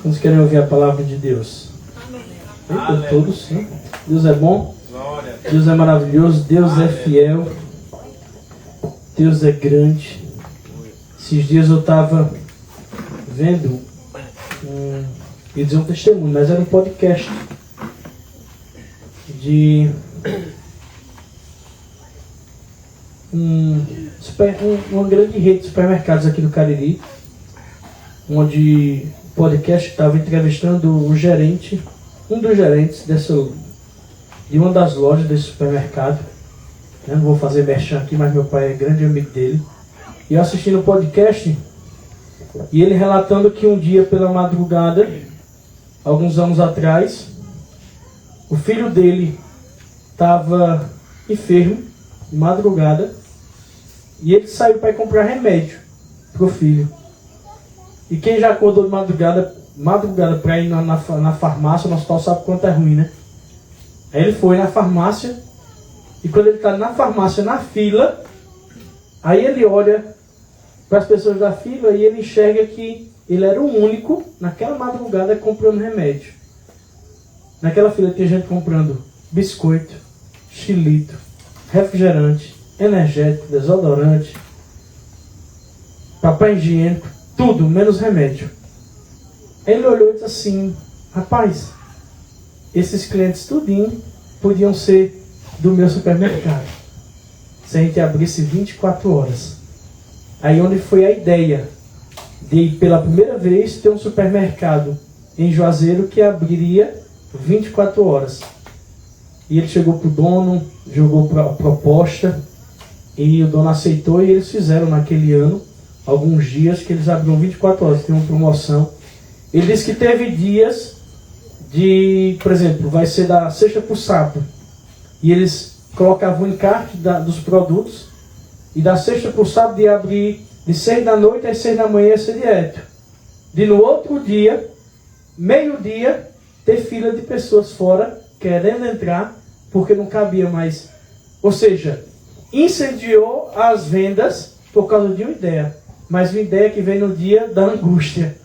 Quantos querem ouvir a palavra de Deus? Amém. Todos, né? Deus é bom. Deus é maravilhoso. Deus é fiel. Deus é grande. Esses dias eu estava vendo ia dizer um testemunho, mas era um podcast de uma grande rede de supermercados aqui no Cariri, onde o podcast estava entrevistando um dos gerentes de uma das lojas desse supermercado. Eu não vou fazer merchan aqui, mas meu pai é grande amigo dele. E eu assistindo o podcast, e ele relatando que um dia pela madrugada, alguns anos atrás, o filho dele estava enfermo, de madrugada, e ele saiu para ir comprar remédio para o filho. E quem já acordou de madrugada para ir na farmácia, no hospital, sabe quanto é ruim, né? Aí ele foi na farmácia, e quando ele está na farmácia, na fila, aí ele olha para as pessoas da fila e ele enxerga que ele era o único, naquela madrugada, comprando remédio. Naquela fila tinha gente comprando biscoito, xilito, refrigerante, energético, desodorante, papel higiênico, tudo, menos remédio. Ele olhou e disse assim: rapaz, esses clientes tudinho podiam ser do meu supermercado, se a gente abrisse 24 horas. Aí onde foi a ideia de, pela primeira vez, ter um supermercado em Juazeiro que abriria 24 horas. E ele chegou para o dono, jogou a proposta, e o dono aceitou, e eles fizeram naquele ano, alguns dias que eles abriam 24 horas, tem uma promoção. Ele disse que teve dias de, por exemplo, vai ser da sexta para o sábado, e eles colocavam o encarte dos produtos, e da sexta para o sábado ia abrir de 6 da noite às 6 da manhã, ia ser direto. De no outro dia, meio-dia, ter fila de pessoas fora, querendo entrar, porque não cabia mais. Ou seja, incendiou as vendas por causa de uma ideia. Mas uma ideia que vem no dia da angústia.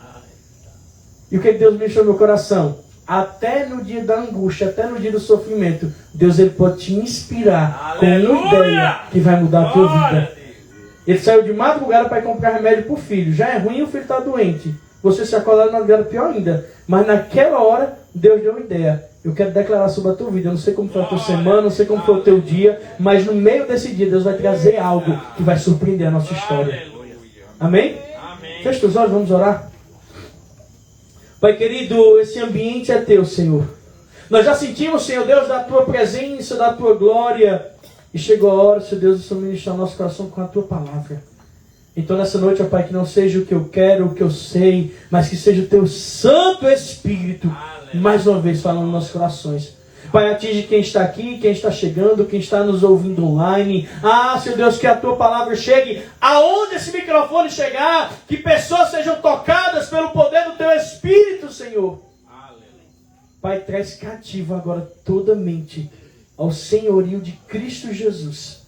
E o que Deus me deixou no meu coração? Até no dia da angústia, até no dia do sofrimento, Deus ele pode te inspirar. Aleluia! Com uma ideia que vai mudar a tua vida. Ele saiu de madrugada para ir comprar remédio para o filho. Já é ruim, o filho está doente. Você se acordar de madrugada, pior ainda. Mas naquela hora, Deus deu uma ideia. Eu quero declarar sobre a tua vida. Eu não sei como foi a tua semana, não sei como foi o teu dia, mas no meio desse dia, Deus vai trazer algo que vai surpreender a nossa história. Amém? Feche teus olhos, vamos orar. Pai querido, esse ambiente é teu, Senhor. Nós já sentimos, Senhor Deus, da tua presença, da tua glória. E chegou a hora, Senhor Deus, de Senhor ministrar nosso coração com a tua palavra. Então nessa noite, ó Pai, que não seja o que eu quero, o que eu sei, mas que seja o teu Santo Espírito, mais uma vez, falando nos nossos corações. Pai, atinge quem está aqui, quem está chegando, quem está nos ouvindo online. Ah, Senhor Deus, que a tua palavra chegue aonde esse microfone chegar, que pessoas sejam tocadas pelo poder do teu Espírito, Senhor. Pai, traz cativo agora toda mente ao senhorio de Cristo Jesus.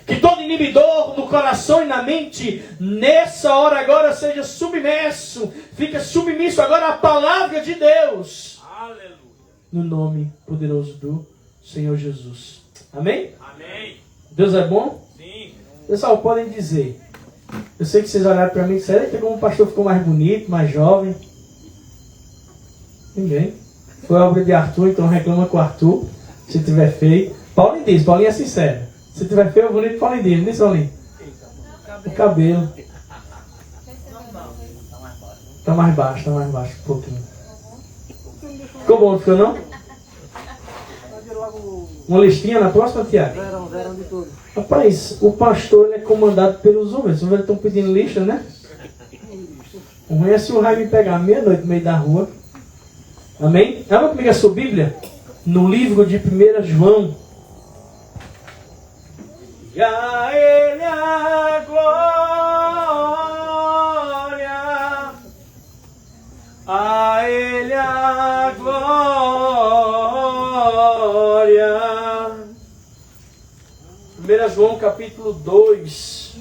Que todo inibidor no coração e na mente, nessa hora agora, seja submerso. Fica submisso agora à palavra de Deus. Aleluia. No nome poderoso do Senhor Jesus. Amém? Amém. Deus é bom? Sim. Pessoal, podem dizer. Eu sei que vocês olharam para mim e disseram que como o pastor ficou mais bonito, mais jovem. Ninguém. Foi a obra de Arthur, então reclama com o Arthur. Se tiver feio. Paulinho diz, Paulinho é sincero. Se tiver feio ou bonito, Paulinho diz. Não diz, Paulinho? O cabelo. Tá mais baixo um pouquinho. Ficou bom, não ficou não? Uma listinha na próxima, Tiago? Verão de tudo. Rapaz, o pastor ele é comandado pelos ovelhas. Os ovelhas estão pedindo lista, né? O ruim é se o raio me pegar meia-noite no meio da rua. Amém? Abra comigo a sua Bíblia. No livro de 1 João. E a ele a glória. A ele a glória. 1 João capítulo 2.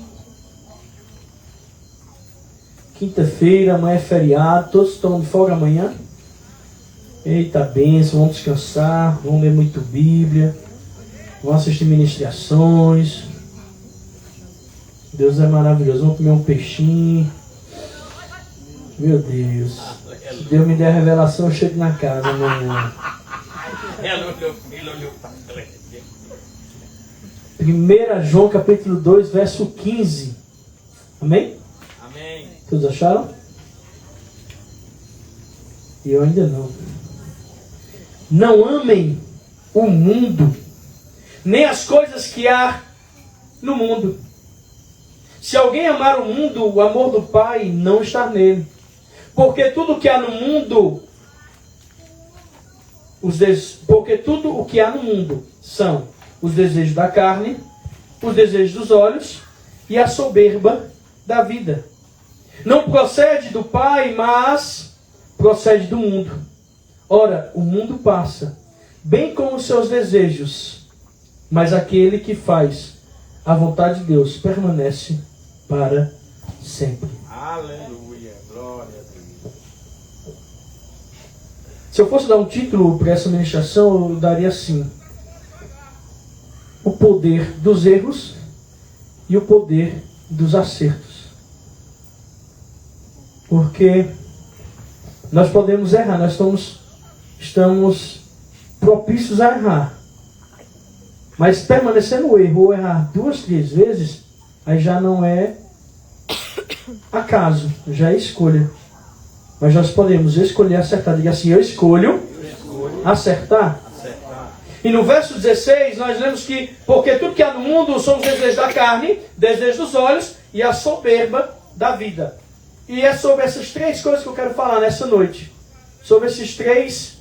Quinta-feira, amanhã é feriado, todos estão de folga amanhã. Eita bênção, vão descansar, vão ler muito Bíblia, vão assistir ministrações. Deus é maravilhoso, vão comer um peixinho. Meu Deus, se Deus me der a revelação, eu chego na casa amanhã. 1 João capítulo 2, verso 15. Amém? Amém. Todos acharam? E eu ainda não. Não amem o mundo, nem as coisas que há no mundo. Se alguém amar o mundo, o amor do Pai não está nele. Porque tudo que há no mundo, porque tudo o que há no mundo são os desejos da carne, os desejos dos olhos e a soberba da vida. Não procede do Pai, mas procede do mundo. Ora, o mundo passa, bem como os seus desejos, mas aquele que faz a vontade de Deus permanece para sempre. Aleluia, glória a Deus. Se eu fosse dar um título para essa ministração, eu daria assim: o poder dos erros e o poder dos acertos. Porque nós podemos errar, nós estamos propícios a errar. Mas permanecer no erro ou errar 2, 3 vezes, aí já não é acaso, já é escolha. Mas nós podemos escolher acertar. Diga assim: eu escolho acertar. E no verso 16 nós lemos que porque tudo que há no mundo são os desejos da carne, desejos dos olhos e a soberba da vida. E é sobre essas 3 coisas que eu quero falar nessa noite. Sobre esses 3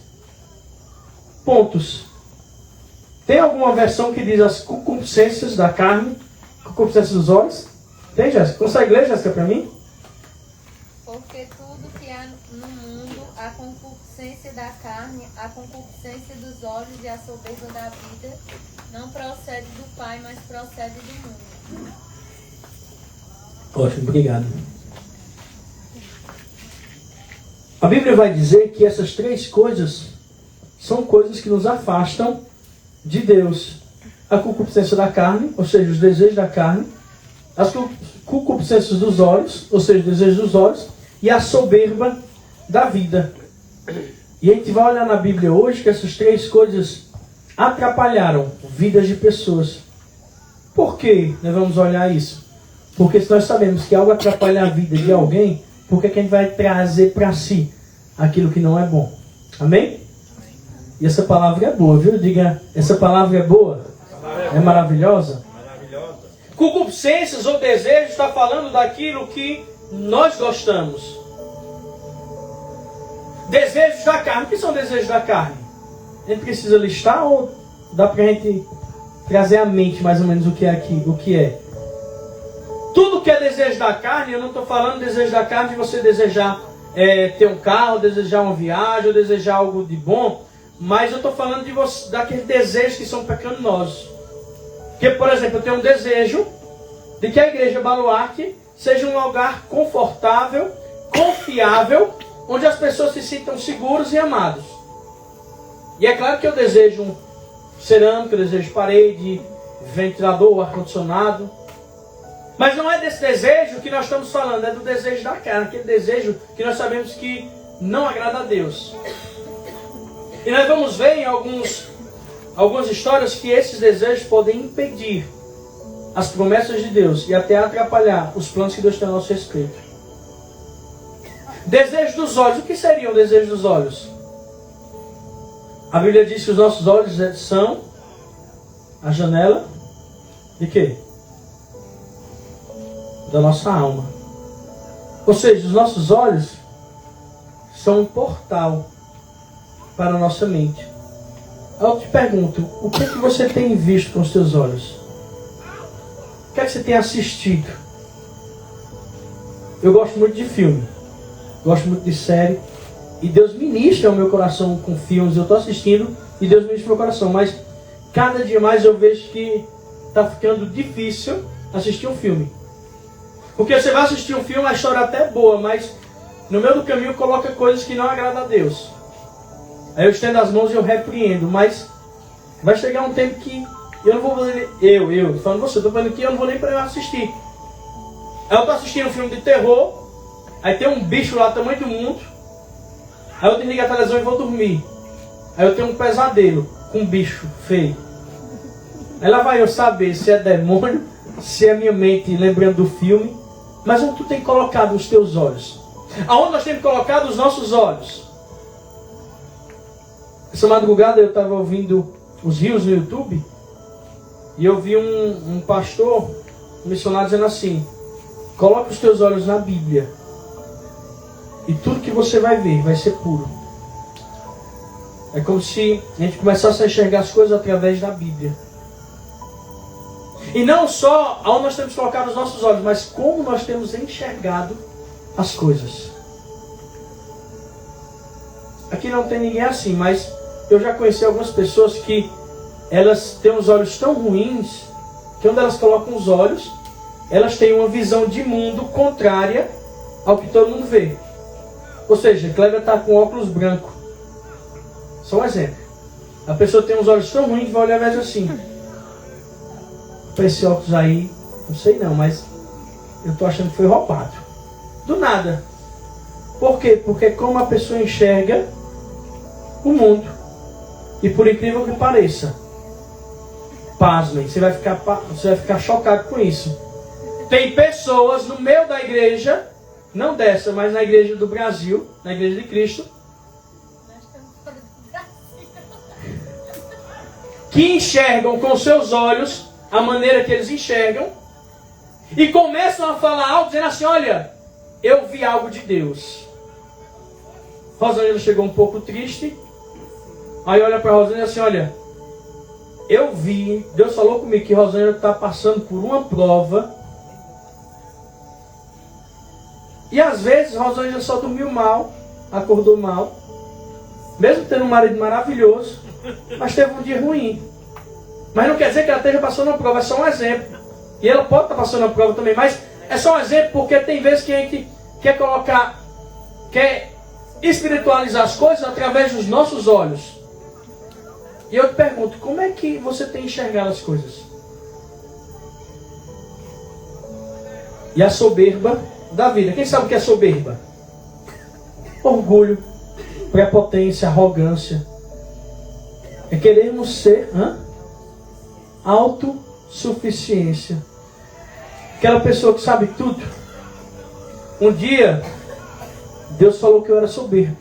pontos. Tem alguma versão que diz as concupiscências da carne, concupiscências dos olhos? Tem, Jéssica? Consegue ler, Jéssica, para mim? Porque tudo que há no mundo, a concupiscência da carne, a concupiscência dos olhos e a soberba da vida, não procede do Pai, mas procede do mundo. Ótimo, obrigado. A Bíblia vai dizer que essas 3 coisas são coisas que nos afastam de Deus. A concupiscência da carne, ou seja, os desejos da carne, as concupiscências dos olhos, ou seja, os desejos dos olhos, e a soberba da vida. E a gente vai olhar na Bíblia hoje que essas 3 coisas atrapalharam vidas de pessoas. Por que nós vamos olhar isso? Porque se nós sabemos que algo atrapalha a vida de alguém, por que a gente vai trazer para si aquilo que não é bom? Amém? E essa palavra é boa, viu? Diga, essa palavra é boa? É maravilhosa? Maravilhosa. Concupiscências ou desejos está falando daquilo que nós gostamos. Desejos da carne. O que são desejos da carne? A gente precisa listar ou dá para a gente trazer à mente mais ou menos o que é aqui, o que é? Tudo que é desejo da carne, eu não estou falando desejo da carne de você desejar ter um carro, desejar uma viagem, ou desejar algo de bom, mas eu estou falando de você, daqueles desejos que são pecaminosos. Porque, por exemplo, eu tenho um desejo de que a igreja Baluarte seja um lugar confortável, confiável, onde as pessoas se sintam seguros e amados. E é claro que eu desejo um cerâmica, eu desejo parede, ventilador, ar-condicionado. Mas não é desse desejo que nós estamos falando, é do desejo da carne, aquele desejo que nós sabemos que não agrada a Deus. E nós vamos ver em algumas histórias que esses desejos podem impedir as promessas de Deus e até atrapalhar os planos que Deus tem a nosso respeito. Desejo dos olhos. O que seria o desejo dos olhos? A Bíblia diz que os nossos olhos são a janela de quê? Da nossa alma. Ou seja, os nossos olhos são um portal para a nossa mente. Eu te pergunto, o que é que você tem visto com os seus olhos? O que é que você tem assistido? Eu gosto muito de filme, gosto muito de série, e Deus ministra o meu coração com filmes. Eu estou assistindo e Deus ministra o meu coração, mas cada dia mais eu vejo que está ficando difícil assistir um filme. Porque você vai assistir um filme, a história até é boa, mas no meio do caminho coloca coisas que não agradam a Deus. Aí eu estendo as mãos e eu repreendo, mas vai chegar um tempo que eu não vou poder, tô falando você, tô falando que eu não vou nem para assistir. Aí eu tô assistindo um filme de terror, aí tem um bicho lá, tamanho do mundo, aí eu desligo a televisão e vou dormir. Aí eu tenho um pesadelo com um bicho feio. Aí lá vai eu saber se é demônio, se é minha mente lembrando do filme. Mas onde tu tem colocado os teus olhos? Aonde nós temos colocado os nossos olhos? Essa madrugada eu estava ouvindo os rios no YouTube e eu vi um pastor, um missionário, dizendo assim: coloque os teus olhos na Bíblia e tudo que você vai ver vai ser puro. É como se a gente começasse a enxergar as coisas através da Bíblia. E não só aonde nós temos colocado os nossos olhos, mas como nós temos enxergado as coisas. Aqui não tem ninguém assim, mas eu já conheci algumas pessoas que elas têm os olhos tão ruins que onde elas colocam os olhos, elas têm uma visão de mundo contrária ao que todo mundo vê. Ou seja, Kleber está com óculos branco. Só um exemplo. A pessoa tem os olhos tão ruins que vai olhar mais assim. Para esse óculos aí, não sei não, mas eu estou achando que foi roubado. Do nada. Por quê? Porque como a pessoa enxerga o mundo. E por incrível que pareça, pasmem, você vai ficar chocado com isso. Tem pessoas no meio da igreja, não dessa, mas na igreja do Brasil, na igreja de Cristo, que enxergam com seus olhos a maneira que eles enxergam e começam a falar alto, dizendo assim: olha, eu vi algo de Deus. Rosângela chegou um pouco triste, aí olha para Rosângela assim: olha, eu vi, Deus falou comigo que Rosângela está passando por uma prova, e às vezes Rosângela só dormiu mal, acordou mal, mesmo tendo um marido maravilhoso, mas teve um dia ruim. Mas não quer dizer que ela esteja passando uma prova, é só um exemplo. E ela pode estar passando uma prova também, mas é só um exemplo porque tem vezes que a gente quer espiritualizar as coisas através dos nossos olhos. E eu te pergunto, como é que você tem enxergado as coisas? E a soberba da vida. Quem sabe o que é soberba? Orgulho, prepotência, arrogância. É querermos ser autossuficiência. Aquela pessoa que sabe tudo. Um dia, Deus falou que eu era soberbo.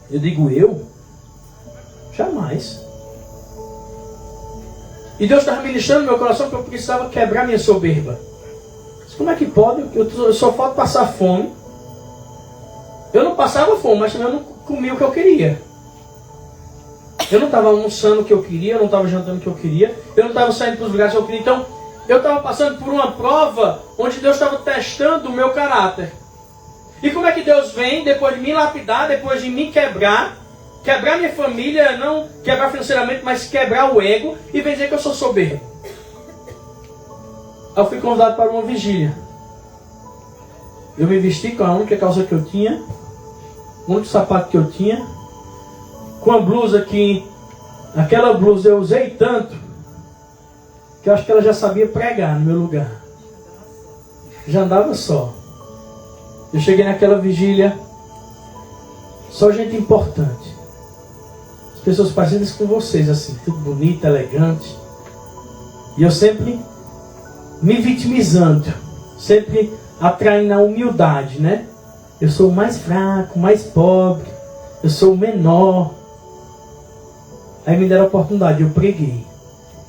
Eu digo, eu? Jamais. E Deus estava ministrando no meu coração que eu precisava quebrar minha soberba. Mas como é que pode? Eu só falta passar fome. Eu não passava fome, mas também eu não comia o que eu queria. Eu não estava almoçando o que eu queria, eu não estava jantando o que eu queria, eu não estava saindo para os lugares que eu queria. Então, eu estava passando por uma prova onde Deus estava testando o meu caráter. E como é que Deus vem, depois de me lapidar, depois de me quebrar minha família, não quebrar financeiramente, mas quebrar o ego, e vem dizer que eu sou soberbo. Aí eu fui convidado para uma vigília. Eu me vesti com a única calça que eu tinha, o único sapato que eu tinha, com a blusa que, aquela blusa eu usei tanto, que eu acho que ela já sabia pregar no meu lugar. Já andava só. Eu cheguei naquela vigília, só gente importante. As pessoas parecidas com vocês, assim, tudo bonito, elegante. E eu sempre me vitimizando, sempre atraindo a humildade, né? Eu sou o mais fraco, mais pobre, eu sou o menor. Aí me deram a oportunidade, eu preguei.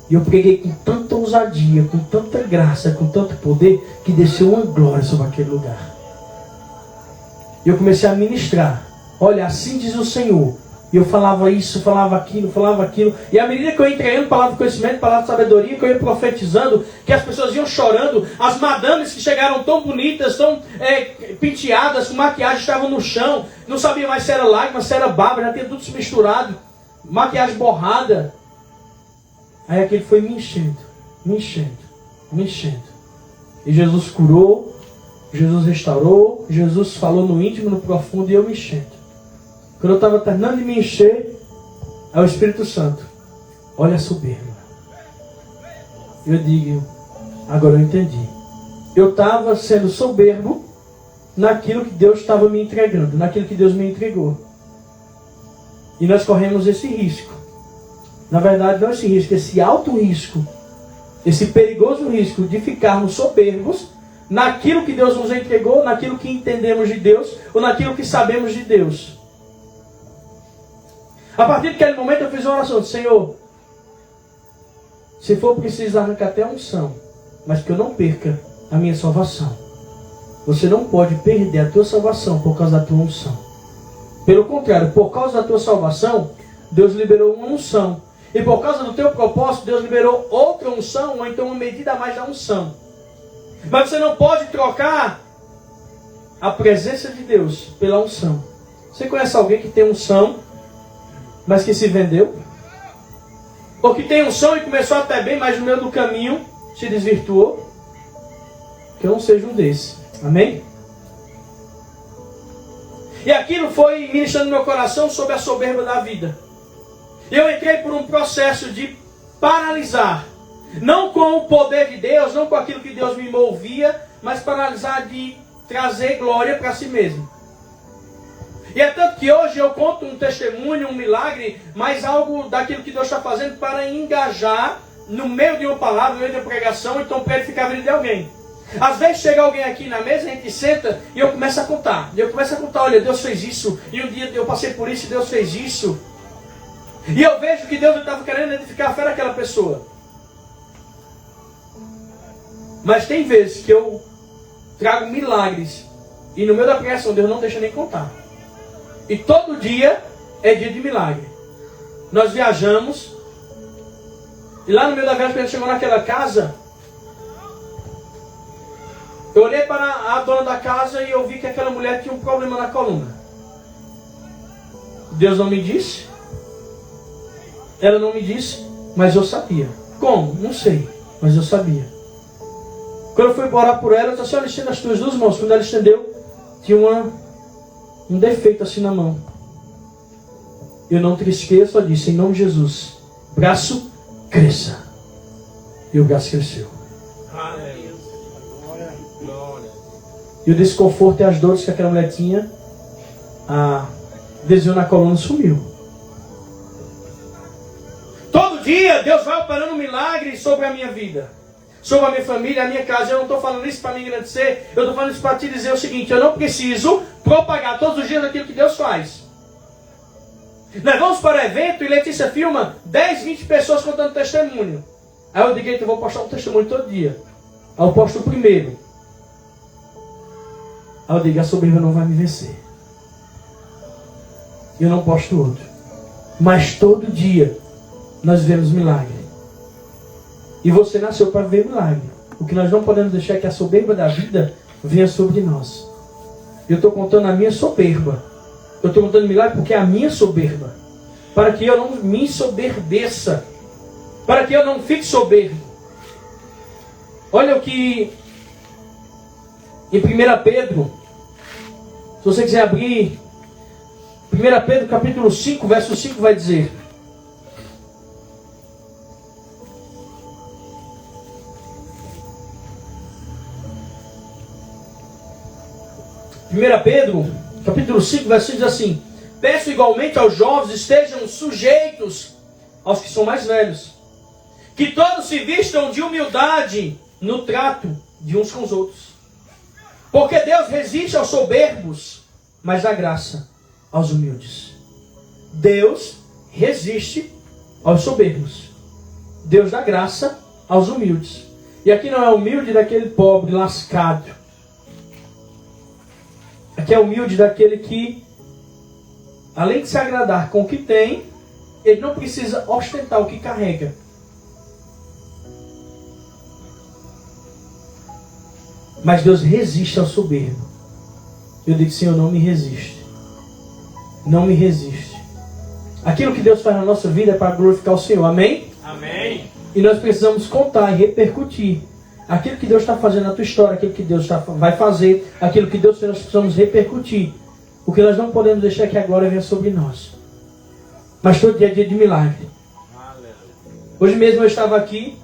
E eu preguei com tanta ousadia, com tanta graça, com tanto poder, que desceu uma glória sobre aquele lugar. E eu comecei a ministrar. Olha, assim diz o Senhor. E eu falava isso, falava aquilo. E à medida que eu ia entregando palavra de conhecimento, palavra de sabedoria, que eu ia profetizando, que as pessoas iam chorando, as madames que chegaram tão bonitas, tão penteadas, com maquiagem, estavam no chão, não sabia mais se era lágrima, se era baba, já tinha tudo se misturado, maquiagem borrada. Aí aquele foi me enchendo. E Jesus curou, Jesus restaurou, Jesus falou no íntimo, no profundo, e eu me enchendo. Quando eu estava terminando de me encher, é o Espírito Santo. Olha a soberba. Eu digo, agora eu entendi. Eu estava sendo soberbo naquilo que Deus estava me entregando, naquilo que Deus me entregou. E nós corremos esse risco. Na verdade, não esse risco, esse alto risco, esse perigoso risco de ficarmos soberbos naquilo que Deus nos entregou, naquilo que entendemos de Deus, ou naquilo que sabemos de Deus. A partir daquele momento eu fiz uma oração, Senhor, se for preciso arrancar até a unção, mas que eu não perca a minha salvação. Você não pode perder a tua salvação por causa da tua unção. Pelo contrário, por causa da tua salvação, Deus liberou uma unção. E por causa do teu propósito, Deus liberou outra unção, ou então uma medida a mais da unção. Mas você não pode trocar a presença de Deus pela unção. Você conhece alguém que tem unção, mas que se vendeu? Ou que tem unção e começou até bem, mas no meio do caminho se desvirtuou? Que eu não seja um desses. Amém? E aquilo foi ministrando no meu coração sobre a soberba da vida. Eu entrei por um processo de paralisar. Não com o poder de Deus, não com aquilo que Deus me movia, mas paralisar de trazer glória para si mesmo. E é tanto que hoje eu conto um testemunho, um milagre, mas algo daquilo que Deus está fazendo para engajar no meio de uma palavra, no meio de uma pregação, então para edificar a vida de alguém. Às vezes chega alguém aqui na mesa, a gente senta e eu começo a contar. Eu começo a contar, olha, Deus fez isso, e um dia eu passei por isso e Deus fez isso. E eu vejo que Deus estava querendo edificar a fé daquela pessoa. Mas tem vezes que eu trago milagres e no meio da pregação Deus não deixa nem contar. E todo dia é dia de milagre. Nós viajamos e lá no meio da viagem, quando a gente chegou naquela casa, eu olhei para a dona da casa e eu vi que aquela mulher tinha um problema na coluna. Deus não me disse. Ela não me disse, mas eu sabia. Como? Não sei, mas eu sabia. Quando eu fui orar por ela, eu disse assim, olha, estenda as tuas duas mãos. Quando ela estendeu, tinha um defeito assim na mão. Eu não trisquei, eu só disse, em nome de Jesus, braço, cresça. E o braço cresceu. E o desconforto e as dores que aquela mulher tinha, a desvio na coluna sumiu. Todo dia Deus vai operando um milagre sobre a minha vida, sobre a minha família, a minha casa. Eu não estou falando isso para me engrandecer, eu estou falando isso para te dizer o seguinte, eu não preciso propagar todos os dias aquilo que Deus faz. Nós vamos para o evento e Letícia filma 10, 20 pessoas contando testemunho. Aí eu digo, eu vou postar um testemunho todo dia. Aí eu posto o primeiro. Aí eu digo, a soberba não vai me vencer. E eu não posto outro. Mas todo dia nós vemos milagre. E você nasceu para ver milagre. O que nós não podemos deixar é que a soberba da vida venha sobre nós. Eu estou contando a minha soberba. Eu estou contando milagre porque é a minha soberba. Para que eu não me ensoberbeça. Para que eu não fique soberbo. Olha o que em 1 Pedro, se você quiser abrir, 1 Pedro capítulo 5, verso 5 vai dizer. Pedro, capítulo 5, verso 6 diz assim: peço igualmente aos jovens estejam sujeitos aos que são mais velhos, que todos se vistam de humildade no trato de uns com os outros. Porque Deus resiste aos soberbos, mas dá graça aos humildes. Deus resiste aos soberbos. Deus dá graça aos humildes. E aqui não é humilde daquele pobre lascado. Aqui é humilde daquele que, além de se agradar com o que tem, ele não precisa ostentar o que carrega. Mas Deus resiste ao soberbo. Eu digo, Senhor, não me resiste. Não me resiste. Aquilo que Deus faz na nossa vida é para glorificar o Senhor. Amém? Amém. E nós precisamos contar e repercutir aquilo que Deus está fazendo na tua história, aquilo que Deus vai fazer, aquilo que Deus fez, nós precisamos repercutir. O que nós não podemos deixar é que a glória venha sobre nós. Mas todo dia é dia de milagre. Hoje mesmo eu estava aqui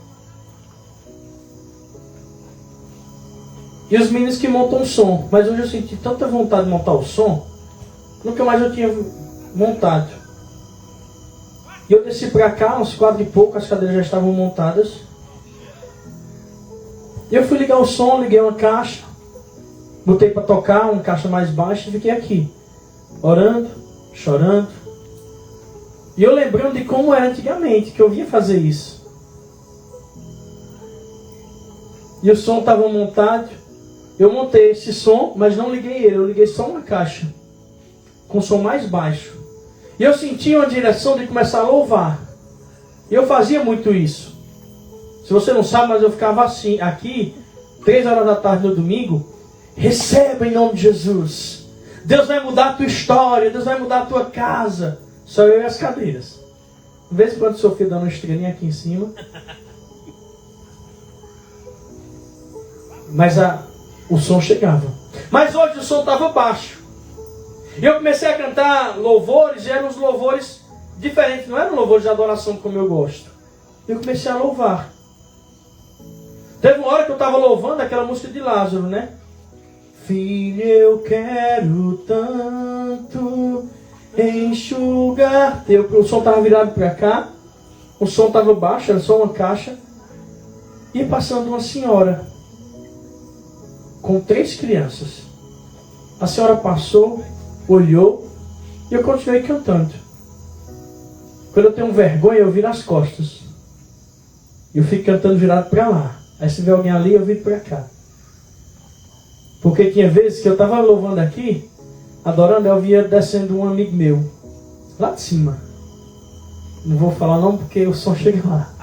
e os meninos que montam o som, mas hoje eu senti tanta vontade de montar o som, nunca mais eu tinha montado. E eu desci para cá, uns 4 e pouco, as cadeiras já estavam montadas. E eu fui ligar o som, liguei uma caixa, botei para tocar, uma caixa mais baixa, e fiquei aqui, orando, chorando. E eu lembrando de como era antigamente, que eu vinha fazer isso. E o som estava montado. Eu montei esse som, mas não liguei ele. Eu liguei só uma caixa, com som mais baixo. E eu senti uma direção de começar a louvar. E eu fazia muito isso. Se você não sabe, mas eu ficava assim, aqui, 3 horas da tarde no domingo. Receba em nome de Jesus. Deus vai mudar a tua história. Deus vai mudar a tua casa. Só eu e as cadeiras. De vez em quando Sofia dando uma estrelinha aqui em cima. Mas o som chegava. Mas hoje o som estava baixo. E eu comecei a cantar louvores, e eram os louvores diferentes. Não eram louvores de adoração como eu gosto. Eu comecei a louvar. Teve uma hora que eu estava louvando aquela música de Lázaro, né? Filho, eu quero tanto enxugar teu. O som estava virado para cá. O som estava baixo, era só uma caixa. E passando uma senhora com 3 crianças. A senhora passou, olhou, e eu continuei cantando. Quando eu tenho vergonha, eu viro as costas. Eu fico cantando virado para lá. Aí se vê alguém ali, eu viro para cá. Porque tinha vezes que eu estava louvando aqui, adorando, eu via descendo um amigo meu, lá de cima. Não vou falar não, porque o som chega lá.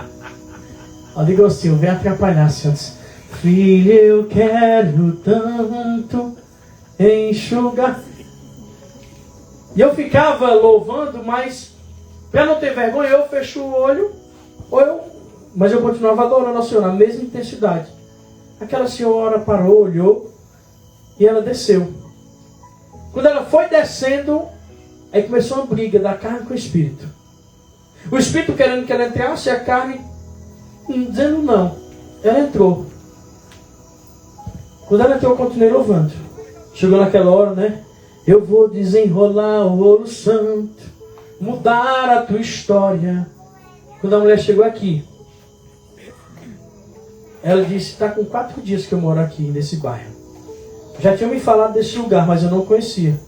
Eu digo assim, vem atrapalhar, senhores. Filho, eu quero tanto enxugar. E eu ficava louvando, mas para não ter vergonha, eu fecho o olho, mas eu continuava adorando ao Senhor na mesma intensidade. Aquela senhora parou, olhou, e ela desceu. Quando ela foi descendo, aí começou uma briga da carne com o Espírito. O Espírito querendo que ela entrasse, e a carne dizendo não. Ela entrou. Quando ela entrou, eu continuei louvando. Chegou naquela hora, né? Eu vou desenrolar o ouro santo, mudar a tua história. Quando a mulher chegou aqui, ela disse, está com 4 dias que eu moro aqui, nesse bairro. Já tinham me falado desse lugar, mas eu não conhecia.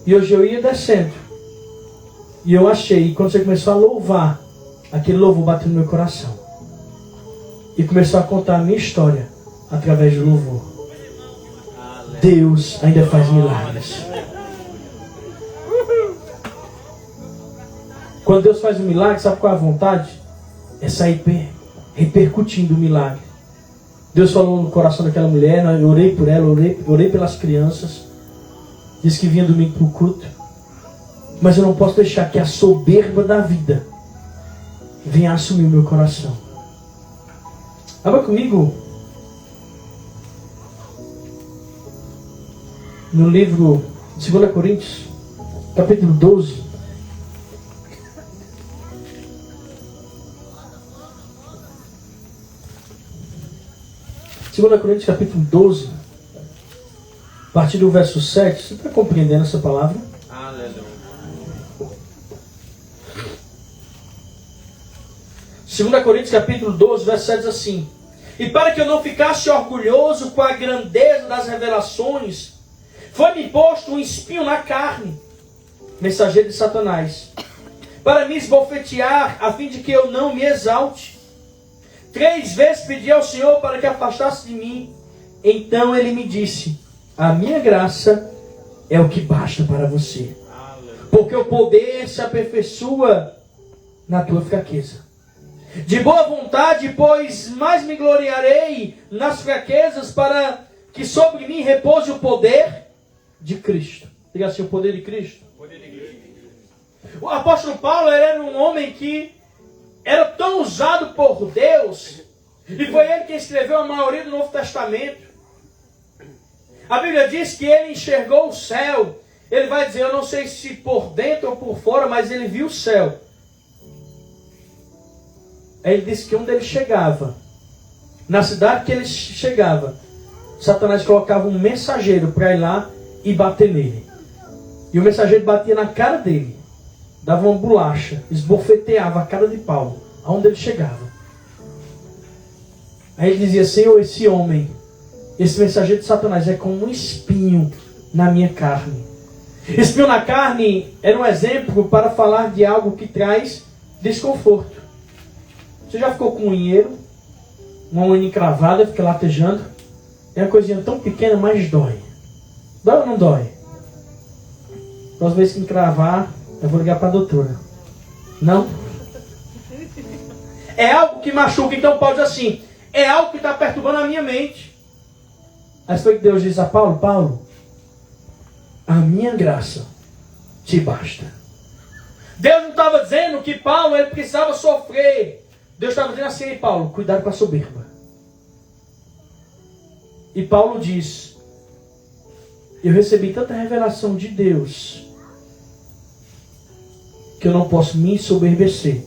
E hoje eu ia descendo. E eu achei, e quando você começou a louvar, aquele louvor bateu no meu coração. E começou a contar a minha história através do louvor. Deus ainda faz milagres. Quando Deus faz um milagre, sabe qual é a vontade? É sair repercutindo o milagre. Deus falou no coração daquela mulher, eu orei por ela, orei pelas crianças. Disse que vinha domingo para o culto. Mas eu não posso deixar que a soberba da vida venha assumir o meu coração. Abra comigo no livro de 2 Coríntios, capítulo 12. Segunda Coríntios, capítulo 12, a partir do verso 7. Você está compreendendo essa palavra? Aleluia. 2 Coríntios, capítulo 12, verso 7 diz assim: E para que eu não ficasse orgulhoso com a grandeza das revelações, foi-me posto um espinho na carne, mensageiro de Satanás, para me esbofetear, a fim de que eu não me exalte. 3 vezes pedi ao Senhor para que afastasse de mim. Então ele me disse: a minha graça é o que basta para você, porque o poder se aperfeiçoa na tua fraqueza. De boa vontade, pois mais me gloriarei nas fraquezas, para que sobre mim repouse o poder de Cristo. Diga assim, o poder de Cristo. O apóstolo Paulo era um homem que era tão usado por Deus, E foi ele que escreveu a maioria do Novo Testamento. A Bíblia diz que ele enxergou o céu. Ele vai dizer, eu não sei se por dentro ou por fora, mas ele viu o céu. Aí ele disse que onde ele chegava, na cidade que ele chegava, Satanás colocava um mensageiro para ir lá e bater nele. E o mensageiro batia na cara dele, dava uma bolacha, esbofeteava a cara de Paulo, aonde ele chegava. Aí ele dizia, Senhor, esse homem, esse mensageiro de Satanás é como um espinho na minha carne. Espinho na carne era um exemplo para falar de algo que traz desconforto. Você já ficou com um unheiro, uma unha encravada, fica latejando? É uma coisinha tão pequena, mas dói. Dói ou não dói? Às vezes que encravar, eu vou ligar para a doutora. Não? É algo que machuca. Então Paulo diz assim, é algo que está perturbando a minha mente. Aí foi que Deus diz a Paulo, Paulo, a minha graça te basta. Deus não estava dizendo que Paulo ele precisava sofrer. Deus estava dizendo assim, Paulo, cuidado com a soberba. E Paulo diz, eu recebi tanta revelação de Deus, que eu não posso me ensoberbecer,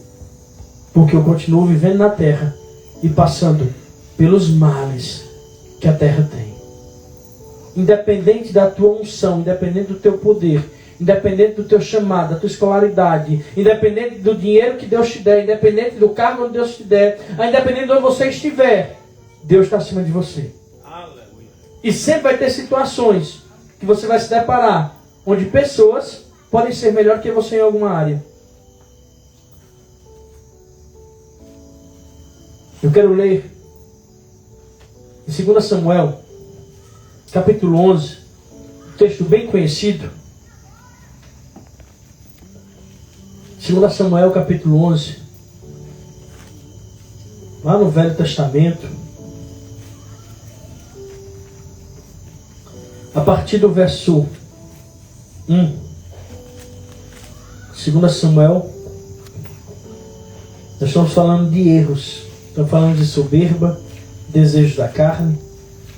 porque eu continuo vivendo na terra e passando pelos males que a terra tem. Independente da tua unção, independente do teu poder, independente do teu chamado, da tua escolaridade, independente do dinheiro que Deus te der, independente do cargo onde Deus te der, independente de onde você estiver, Deus está acima de você. Aleluia. E sempre vai ter situações que você vai se deparar, onde pessoas podem ser melhor que você em alguma área. Eu quero ler em 2 Samuel, capítulo 11, um texto bem conhecido. 2 Samuel, capítulo 11, lá no Velho Testamento, a partir do verso 1. 2 Samuel, nós estamos falando de erros, estamos falando de soberba, desejo da carne,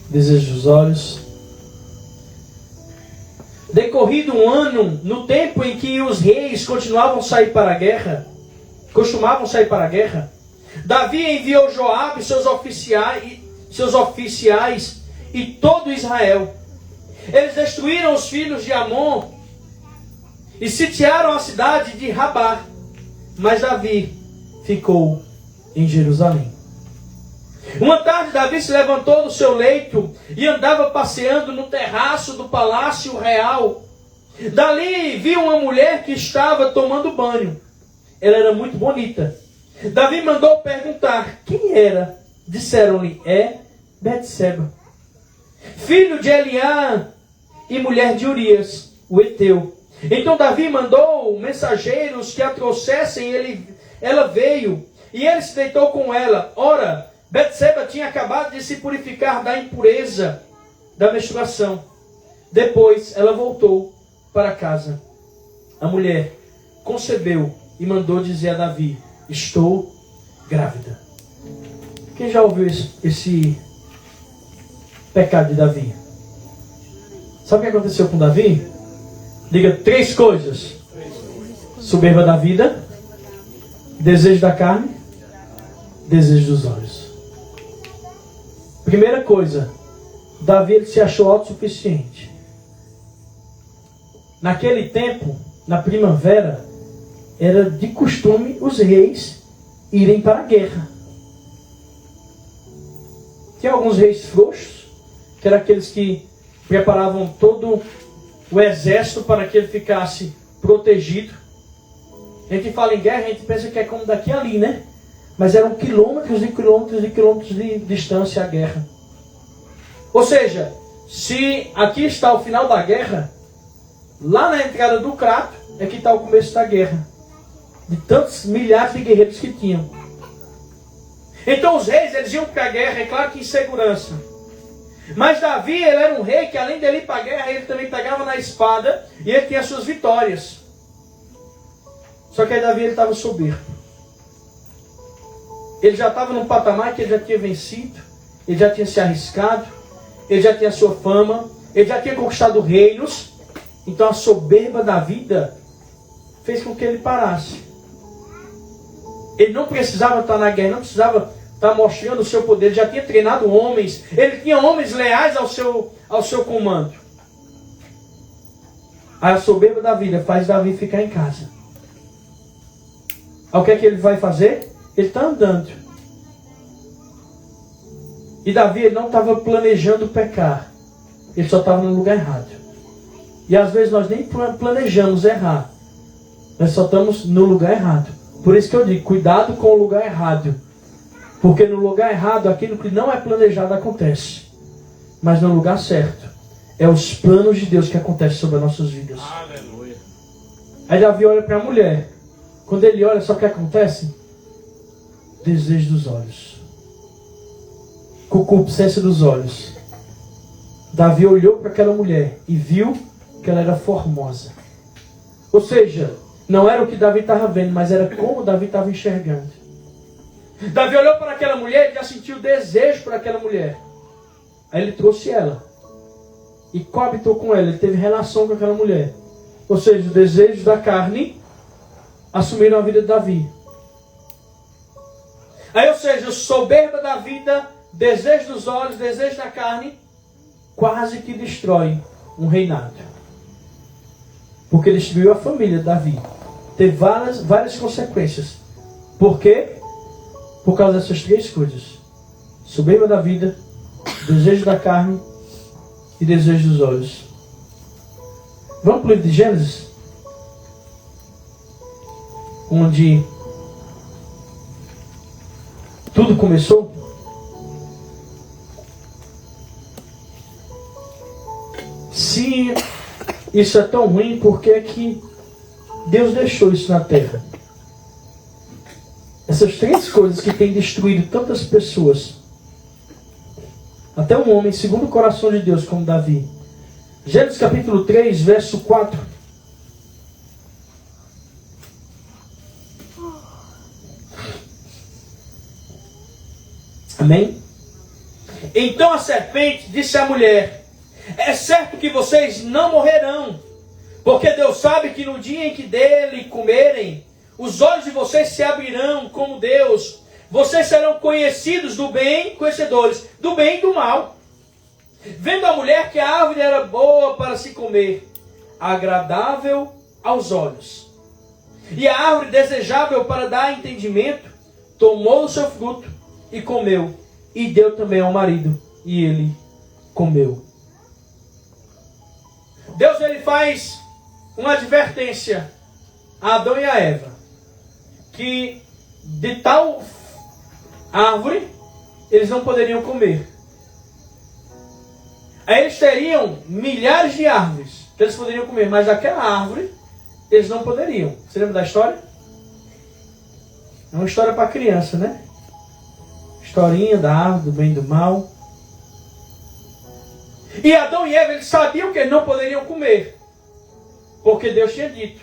desejo dos olhos. Decorrido um ano, no tempo em que os reis costumavam sair para a guerra, Davi enviou Joabe, seus oficiais e todo Israel. Eles destruíram os filhos de Amon e sitiaram a cidade de Rabá. Mas Davi ficou em Jerusalém. Uma tarde Davi se levantou do seu leito e andava passeando no terraço do palácio real. Dali viu uma mulher que estava tomando banho. Ela era muito bonita. Davi mandou perguntar quem era. Disseram-lhe, é Betseba, filho de Eliã e mulher de Urias, o heteu. Então Davi mandou mensageiros que a trouxessem. Ela veio e ele se deitou com ela. Ora, Betseba tinha acabado de se purificar da impureza da menstruação. Depois ela voltou para casa. A mulher concebeu e mandou dizer a Davi, estou grávida. Quem já ouviu esse pecado de Davi? Sabe o que aconteceu com Davi? Diga 3 coisas. Soberba da vida, desejo da carne, desejo dos olhos. Primeira coisa, Davi ele se achou autossuficiente. Naquele tempo, na primavera, era de costume os reis irem para a guerra. Tinha alguns reis frouxos, que eram aqueles que preparavam todo o exército para que ele ficasse protegido. A gente fala em guerra, a gente pensa que é como daqui a ali, né? Mas eram quilômetros e quilômetros e quilômetros de distância a guerra. Ou seja, se aqui está o final da guerra, lá na entrada do Crato é que está o começo da guerra. De tantos milhares de guerreiros que tinham. Então os reis, eles iam para a guerra, é claro que em segurança. Mas Davi, ele era um rei que além dele ir para a guerra, ele também pegava na espada e ele tinha suas vitórias. Só que aí Davi, ele estava soberbo. Ele já estava num patamar que ele já tinha vencido, ele já tinha se arriscado, ele já tinha a sua fama, ele já tinha conquistado reinos. Então a soberba da vida fez com que ele parasse. Ele não precisava estar na guerra, não precisava estar mostrando o seu poder. Ele já tinha treinado homens, ele tinha homens leais ao seu comando. A soberba da vida faz Davi ficar em casa. O que é que ele vai fazer? Ele está andando. E Davi ele não estava planejando pecar. Ele só estava no lugar errado. E às vezes nós nem planejamos errar. Nós só estamos no lugar errado. Por isso que eu digo, cuidado com o lugar errado. Porque no lugar errado, aquilo que não é planejado acontece. Mas no lugar certo, é os planos de Deus que acontecem sobre as nossas vidas. Aleluia. Aí Davi olha para a mulher. Quando ele olha, sabe o que acontece? Desejo dos olhos. Concupiscência dos olhos. Davi olhou para aquela mulher e viu que ela era formosa. Ou seja, não era o que Davi estava vendo, mas era como Davi estava enxergando. Davi olhou para aquela mulher e já sentiu desejo por aquela mulher. Aí ele trouxe ela. E coabitou com ela, ele teve relação com aquela mulher. Ou seja, os desejos da carne assumiram a vida de Davi. Aí, ou seja, soberba da vida, desejo dos olhos, desejo da carne, quase que destrói um reinado. Porque destruiu a família de Davi. Teve várias consequências. Por quê? Por causa dessas três coisas. Soberba da vida, desejo da carne e desejo dos olhos. Vamos para o livro de Gênesis? Onde tudo começou. Se isso é tão ruim, por que é que Deus deixou isso na terra? Essas três coisas que têm destruído tantas pessoas, até um homem segundo o coração de Deus como Davi. Gênesis capítulo 3, verso 4. Amém? Então a serpente disse à mulher: é certo que vocês não morrerão, porque Deus sabe que no dia em que dele comerem, os olhos de vocês se abrirão como Deus. Vocês serão conhecidos do bem, conhecedores do bem e do mal. Vendo a mulher que a árvore era boa para se comer, agradável aos olhos, e a árvore desejável para dar entendimento, tomou o seu fruto e comeu, e deu também ao marido, e ele comeu. Deus ele faz uma advertência a Adão e a Eva, que de tal árvore eles não poderiam comer. Aí eles teriam milhares de árvores que eles poderiam comer, mas daquela árvore eles não poderiam. Você lembra da história? É uma história para criança, né? Historinha da árvore, do bem e do mal. E Adão e Eva, eles sabiam que eles não poderiam comer, porque Deus tinha dito.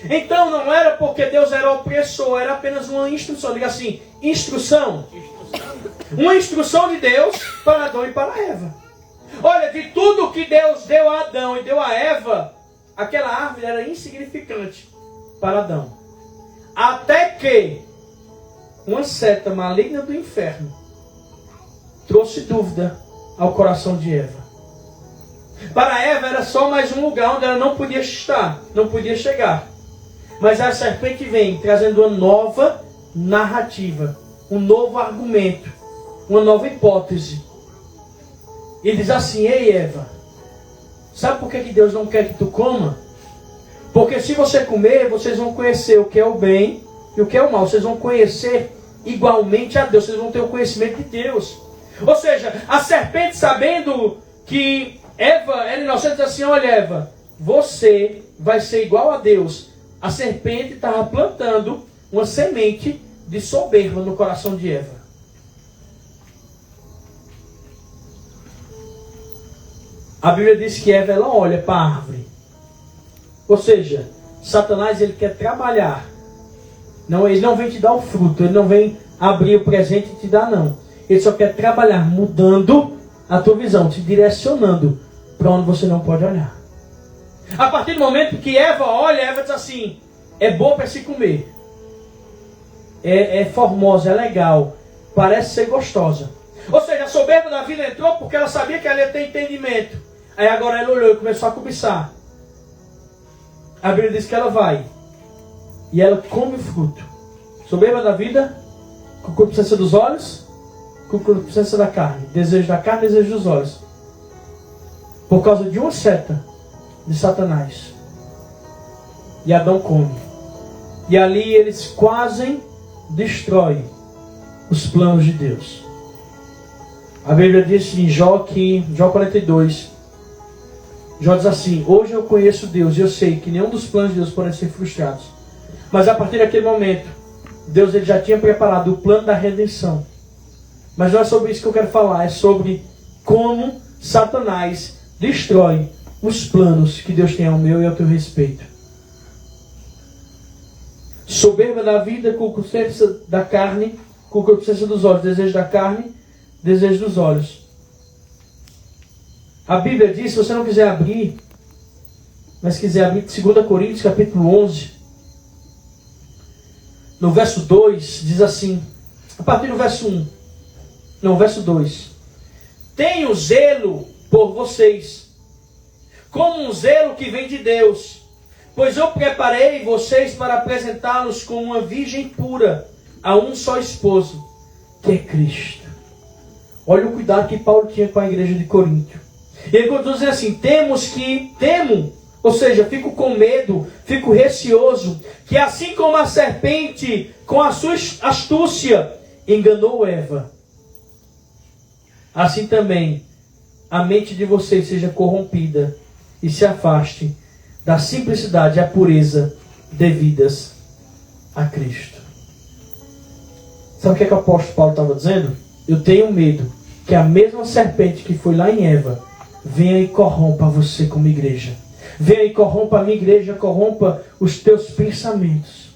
Então não era porque Deus era opressor, era apenas uma instrução. Diga assim, instrução. Uma instrução de Deus para Adão e para Eva. Olha, de tudo que Deus deu a Adão e deu a Eva, aquela árvore era insignificante para Adão. Até que uma seta maligna do inferno trouxe dúvida ao coração de Eva. Para Eva era só mais um lugar onde ela não podia estar, não podia chegar. Mas a serpente vem trazendo uma nova narrativa, um novo argumento, uma nova hipótese. E diz assim: ei Eva, sabe por que Deus não quer que tu coma? Porque se você comer, vocês vão conhecer o que é o bem e o que é o mal. Vocês vão conhecer igualmente a Deus, vocês vão ter o conhecimento de Deus. Ou seja, a serpente, sabendo que Eva era inocente, diz assim: olha Eva, você vai ser igual a Deus. A serpente estava plantando uma semente de soberba no coração de Eva. A Bíblia diz que Eva ela olha para a árvore. Ou seja, Satanás ele quer trabalhar. Não, ele não vem te dar o fruto, ele não vem abrir o presente e te dar, não. Ele só quer trabalhar mudando a tua visão, te direcionando para onde você não pode olhar. A partir do momento que Eva olha, Eva diz assim, é boa para se comer. É formosa, é legal, parece ser gostosa. Ou seja, a soberba da vida entrou porque ela sabia que ela ia ter entendimento. Aí agora ela olhou e começou a cobiçar. A Bíblia diz que ela vai e ela come o fruto. Soberba da vida, concupiscência dos olhos, concupiscência da carne. Desejo da carne, desejo dos olhos. Por causa de uma seta de Satanás. E Adão come. E ali eles quase destroem os planos de Deus. A Bíblia diz em Jó 42, Jó diz assim, hoje eu conheço Deus e eu sei que nenhum dos planos de Deus podem ser frustrados. Mas a partir daquele momento, Deus ele já tinha preparado o plano da redenção. Mas não é sobre isso que eu quero falar, é sobre como Satanás destrói os planos que Deus tem ao meu e ao teu respeito. Soberba da vida, concupiscência da carne, concupiscência dos olhos, desejo da carne, desejo dos olhos. A Bíblia diz, se você não quiser abrir, mas quiser abrir 2 Coríntios capítulo 11, no verso 2, diz assim, a partir do verso 1, não, verso 2. Tenho zelo por vocês, como um zelo que vem de Deus, pois eu preparei vocês para apresentá-los como uma virgem pura, a um só esposo, que é Cristo. Olha o cuidado que Paulo tinha com a igreja de Corinto. E ele continua dizendo assim, temo, ou seja, fico com medo, fico receoso, que assim como a serpente, com a sua astúcia, enganou Eva, assim também a mente de vocês seja corrompida e se afaste da simplicidade e a pureza devidas a Cristo. Sabe o que é que o apóstolo Paulo estava dizendo? Eu tenho medo que a mesma serpente que foi lá em Eva venha e corrompa você como igreja. Venha e corrompa a minha igreja, corrompa os teus pensamentos.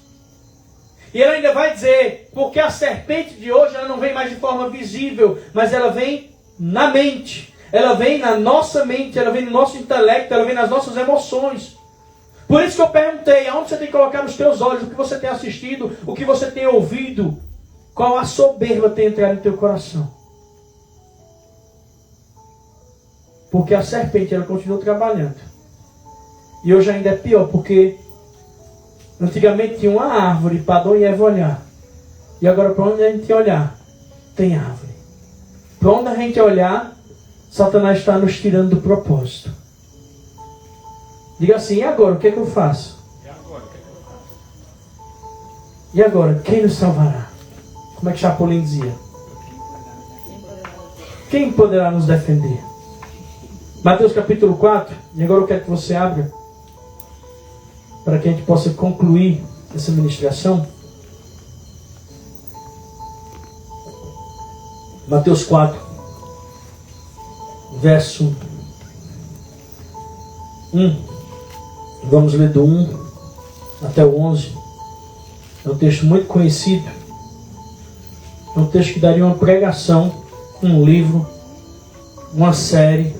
E ele ainda vai dizer, porque a serpente de hoje ela não vem mais de forma visível, mas ela vem na mente. Ela vem na nossa mente, ela vem no nosso intelecto, ela vem nas nossas emoções. Por isso que eu perguntei, aonde você tem que colocar nos teus olhos, o que você tem assistido, o que você tem ouvido, qual a soberba tem entrado no teu coração. Porque a serpente, ela continua trabalhando. E hoje ainda é pior, porque antigamente tinha uma árvore para Adão e Eva olhar. E agora para onde a gente olhar, tem árvore. Para onde a gente olhar, Satanás está nos tirando do propósito. Diga assim, e agora, o que é que eu faço? E agora, quem nos salvará? Como é que Chapolin dizia? Quem poderá nos defender? Mateus capítulo 4, e agora eu quero que você abra, para que a gente possa concluir essa ministração. Mateus 4, verso 1. Vamos ler do 1 até o 11. É um texto muito conhecido. É um texto que daria uma pregação, um livro, uma série.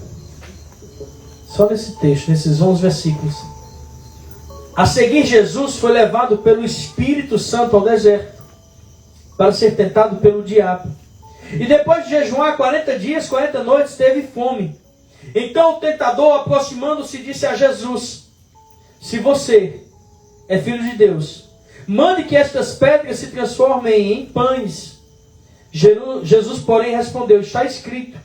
Só nesse texto, nesses 11 versículos. A seguir, Jesus foi levado pelo Espírito Santo ao deserto, para ser tentado pelo diabo. E depois de jejuar 40 dias, 40 noites, teve fome. Então o tentador, aproximando-se, disse a Jesus, se você é filho de Deus, mande que estas pedras se transformem em pães. Jesus, porém, respondeu, está escrito,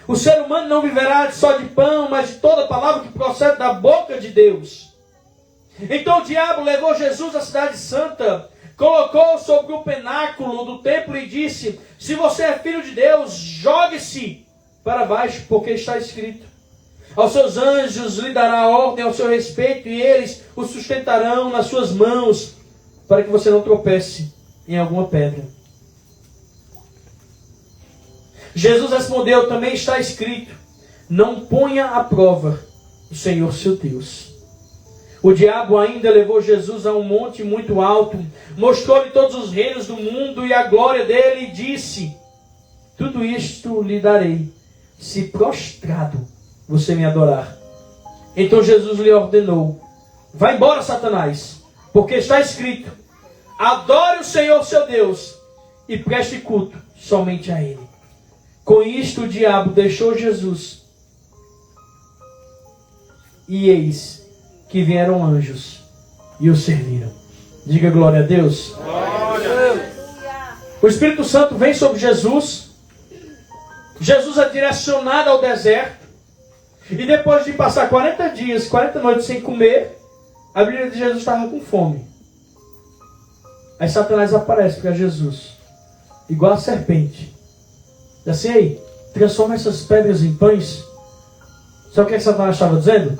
o ser humano não viverá só de pão, mas de toda palavra que procede da boca de Deus. Então o diabo levou Jesus à cidade santa, colocou sobre o pináculo do templo e disse, se você é filho de Deus, jogue-se para baixo, porque está escrito, aos seus anjos lhe dará ordem ao seu respeito, e eles o sustentarão nas suas mãos, para que você não tropece em alguma pedra. Jesus respondeu, também está escrito, não ponha à prova o Senhor seu Deus. O diabo ainda levou Jesus a um monte muito alto, mostrou-lhe todos os reinos do mundo e a glória dele e disse: tudo isto lhe darei, se prostrado você me adorar. Então Jesus lhe ordenou: vai embora, Satanás, porque está escrito: adore o Senhor seu Deus e preste culto somente a Ele. Com isto o diabo deixou Jesus. E eis que vieram anjos e o serviram. Diga glória a Deus. Glória a Deus. O Espírito Santo vem sobre Jesus. Jesus é direcionado ao deserto. E depois de passar 40 dias, 40 noites sem comer, a Bíblia diz que Jesus estava com fome. Aí Satanás aparece para Jesus, igual a serpente. Diz assim: ei, transforma essas pedras em pães. Sabe o que Satanás estava dizendo?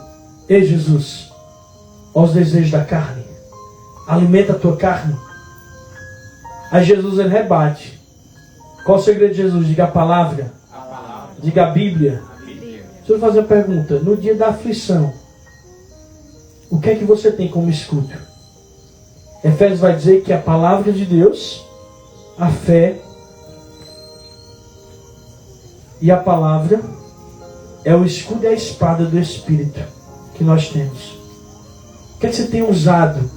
Ei, Jesus, aos desejos da carne, alimenta a tua carne. Aí Jesus ele rebate. Qual o segredo de Jesus? Diga a palavra. Diga a Bíblia. Deixa eu fazer uma pergunta. No dia da aflição, o que é que você tem como escudo? Efésios vai dizer que a palavra de Deus, a fé e a palavra é o escudo e a espada do Espírito que nós temos. O que é que você tem usado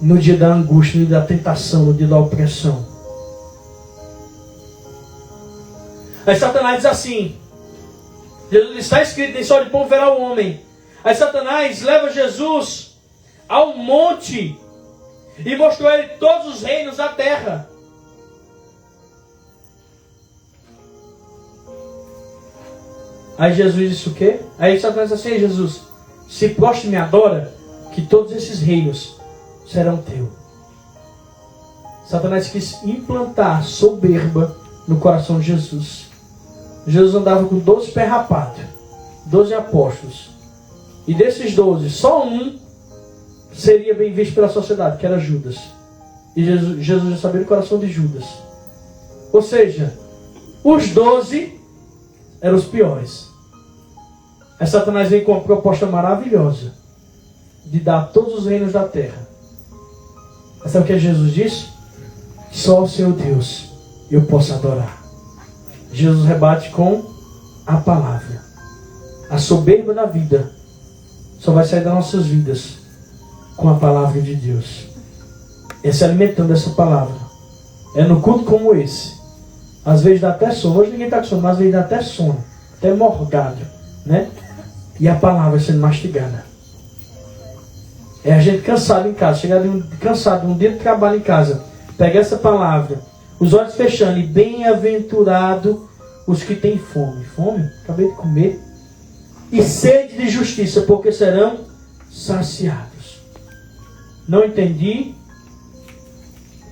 no dia da angústia, no dia da tentação, no dia da opressão? Aí Satanás diz assim: Jesus, está escrito, nem só de pão verá o homem. Aí Satanás leva Jesus ao monte e mostrou a ele todos os reinos da terra. Aí Jesus disse o quê? Aí Satanás disse assim: Jesus, se prostre e me adora, que todos esses reinos serão teus. Satanás quis implantar soberba no coração de Jesus. Jesus andava com 12 pés rapados, 12 apóstolos. E desses 12, só um seria bem visto pela sociedade, que era Judas. E Jesus já sabia o coração de Judas. Ou seja, os 12 eram os piores. Aí Satanás vem com uma proposta maravilhosa de dar todos os reinos da terra. Mas sabe o que Jesus disse? Só o Senhor Deus eu posso adorar. Jesus rebate com a palavra. A soberba da vida só vai sair das nossas vidas com a palavra de Deus. É se alimentando dessa palavra. É no culto como esse. Às vezes dá até sono. Hoje ninguém está com sono, mas às vezes dá até sono. Até morgado, né? E a palavra sendo mastigada. É a gente cansado em casa. Chegar cansado de um dia de trabalho em casa. Pega essa palavra. Os olhos fechando. E bem-aventurado os que têm fome. Fome? Acabei de comer. E sede de justiça, porque serão saciados. Não entendi.